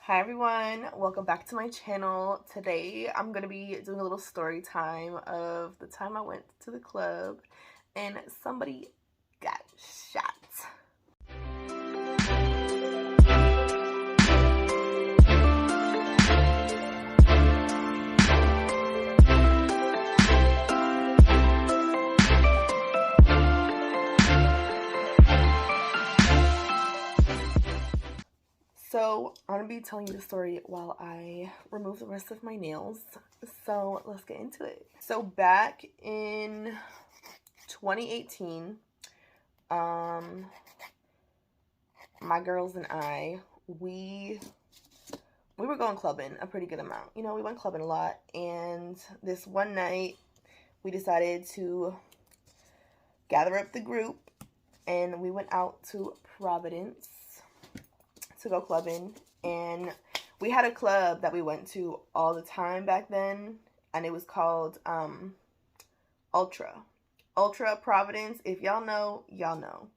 Hi everyone, welcome back to my channel. Today I'm going to be doing a little story time of the time I went to the club and somebody got shot. So I'm going to be telling you the story while I remove the rest of my nails. So let's get into it. So back in 2018, my girls and I, we were going clubbing a pretty good amount. You know, we went clubbing a lot, and this one night we decided to gather up the group and we went out to Providence to go clubbing. And we had a club that we went to all the time back then, and it was called Ultra Providence. If y'all know, y'all know.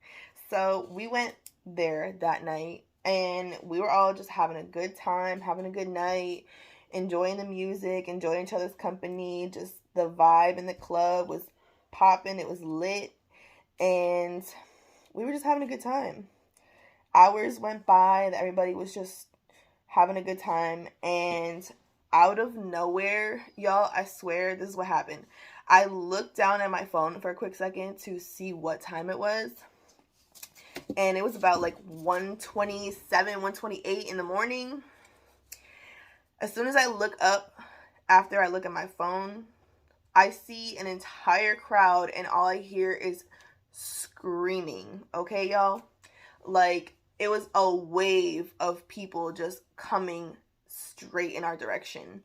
So we went there that night, and we were all just having a good time, having a good night, enjoying the music, enjoying each other's company. Just the vibe in the club was popping. It was lit, and we were just having a good time. Hours went by, that everybody was just having a good time, and out of nowhere, y'all, I swear this is what happened. I looked down at my phone for a quick second to see what time it was, and it was about like 1:27, 1:28 in the morning. As soon as I look up, after I look at my phone, I see an entire crowd, and all I hear is screaming. Okay, y'all? Like, it was a wave of people just coming straight in our direction.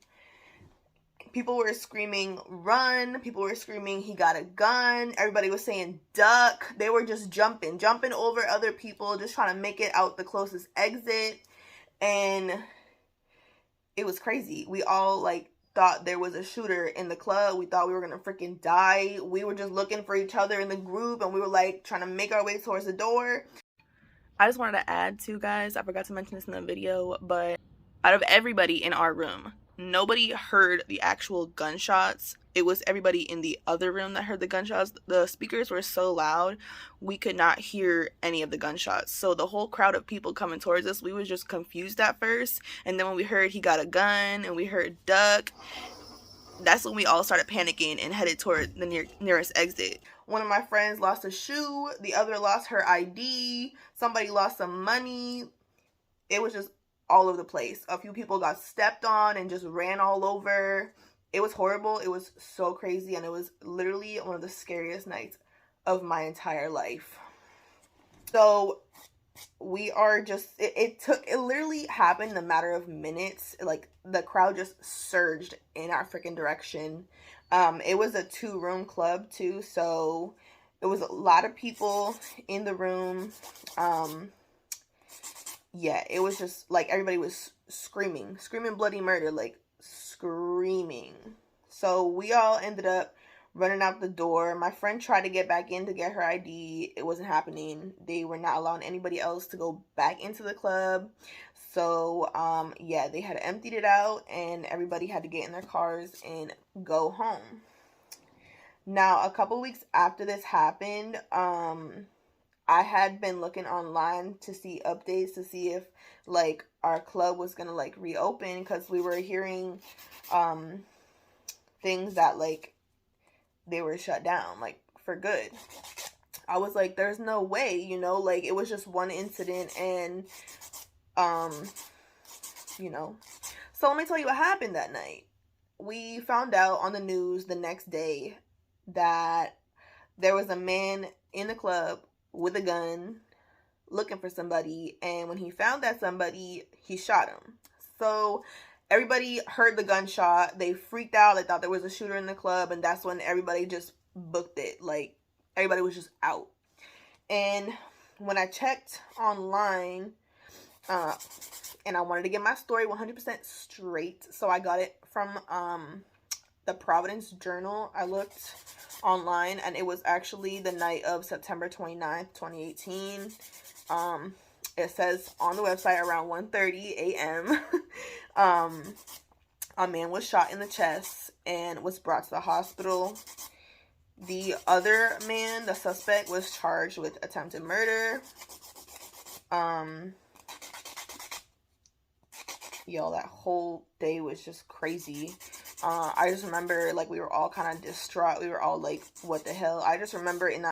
People were screaming, run. People were screaming, he got a gun. Everybody was saying, duck. They were just jumping over other people, just trying to make it out the closest exit. And it was crazy. We all, thought there was a shooter in the club. We thought we were gonna freaking die. We were just looking for each other in the group, and we were, trying to make our way towards the door. I just wanted to add too, guys, I forgot to mention this in the video, but out of everybody in our room, nobody heard the actual gunshots. It was everybody in the other room that heard the gunshots. The speakers were so loud, we could not hear any of the gunshots. So the whole crowd of people coming towards us, we was just confused at first. And then when we heard he got a gun and we heard duck, that's when we all started panicking and headed toward the nearest exit. One of my friends lost a shoe, the other lost her ID, somebody lost some money. It was just all over the place. A few people got stepped on and just ran all over. It was horrible. It was so crazy, and it was literally one of the scariest nights of my entire life. So we are just, it literally happened in a matter of minutes. Like, the crowd just surged in our freaking direction. It was a 2-room club too, so it was a lot of people in the room. Yeah, it was just like everybody was screaming bloody murder, like screaming. So we all ended up running out the door. My friend tried to get back in to get her ID. It wasn't happening. They were not allowing anybody else to go back into the club. So, yeah, they had emptied it out, and everybody had to get in their cars and go home. Now, a couple weeks after this happened, I had been looking online to see updates to see if, our club was gonna, reopen, because we were hearing, things that, they were shut down, for good. I was like, there's no way, it was just one incident, and, So let me tell you what happened that night. We found out on the news the next day that there was a man in the club with a gun looking for somebody, and when he found that somebody, he shot him. So everybody heard the gunshot. They freaked out. They thought there was a shooter in the club, and that's when everybody just booked it. Everybody was just out. And when I checked online, and I wanted to get my story 100% straight, so I got it from the Providence Journal. I looked online, and it was actually the night of September 29th, 2018. it says on the website around 1:30 a.m. A man was shot in the chest and was brought to the hospital. The other man, the suspect, was charged with attempted murder. Yo, that whole day was just crazy. I just remember, like, we were all kind of distraught. We were all like, what the hell? I just remember in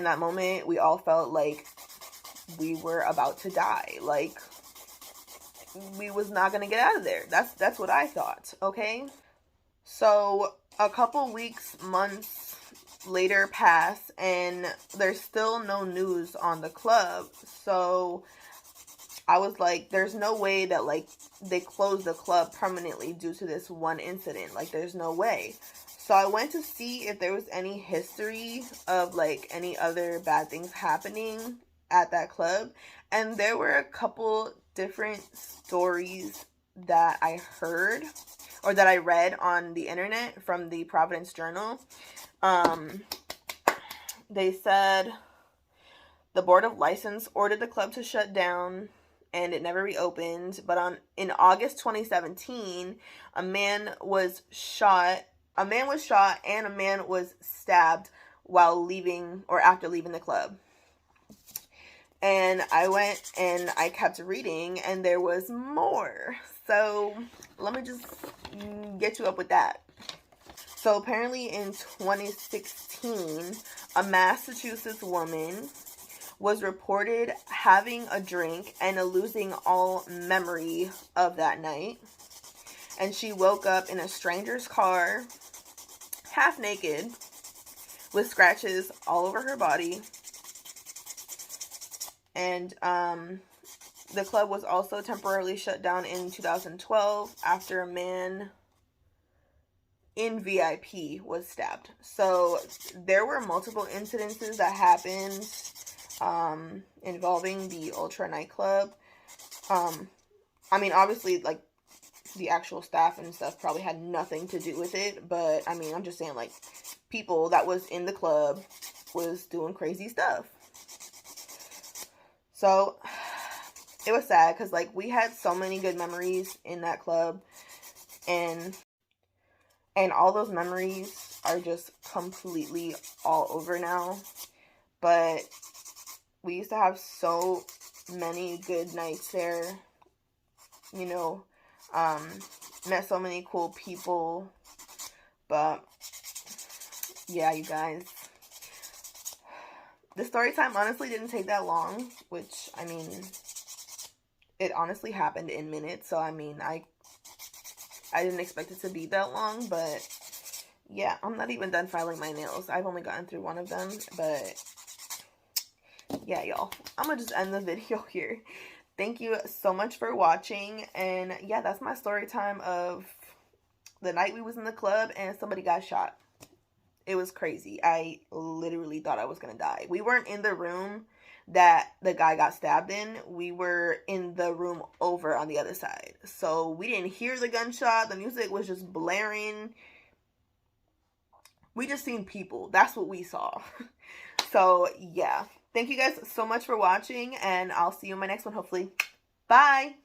that moment, we all felt like we were about to die. Like, we was not gonna get out of there. That's what I thought, okay? So a couple weeks, months later pass, and there's still no news on the club. So I was like, there's no way that, like, they closed the club permanently due to this one incident. Like, there's no way. So I went to see if there was any history of, like, any other bad things happening at that club. And there were a couple different stories that I heard or that I read on the internet from the Providence Journal. They said the Board of License ordered the club to shut down and it never reopened. But in August 2017, a man was shot and a man was stabbed while leaving or after leaving the club. And I went and I kept reading, and there was more. So let me just get you up with that. So apparently in 2016, a Massachusetts woman was reported having a drink and losing all memory of that night. And she woke up in a stranger's car, half naked, with scratches all over her body. And the club was also temporarily shut down in 2012 after a man in VIP was stabbed. So there were multiple incidences that happened involving the Ultra nightclub. I mean, obviously, like, the actual staff and stuff probably had nothing to do with it. But, I mean, I'm just saying, like, people that was in the club was doing crazy stuff. So, it was sad because, like, we had so many good memories in that club, and all those memories are just completely all over now. But we used to have so many good nights there, you know, met so many cool people. But yeah, you guys, the story time honestly didn't take that long, which, I mean, it honestly happened in minutes. So, I mean, I didn't expect it to be that long, but yeah, I'm not even done filing my nails. I've only gotten through one of them, but yeah, y'all, I'm gonna just end the video here. Thank you so much for watching, and yeah, that's my story time of the night we was in the club and somebody got shot. It was crazy. I literally thought I was gonna die. We weren't in the room that the guy got stabbed in. We were in the room over on the other side. So we didn't hear the gunshot. The music was just blaring. We just seen people. That's what we saw. So yeah. Thank you guys so much for watching, and I'll see you in my next one, hopefully. Bye!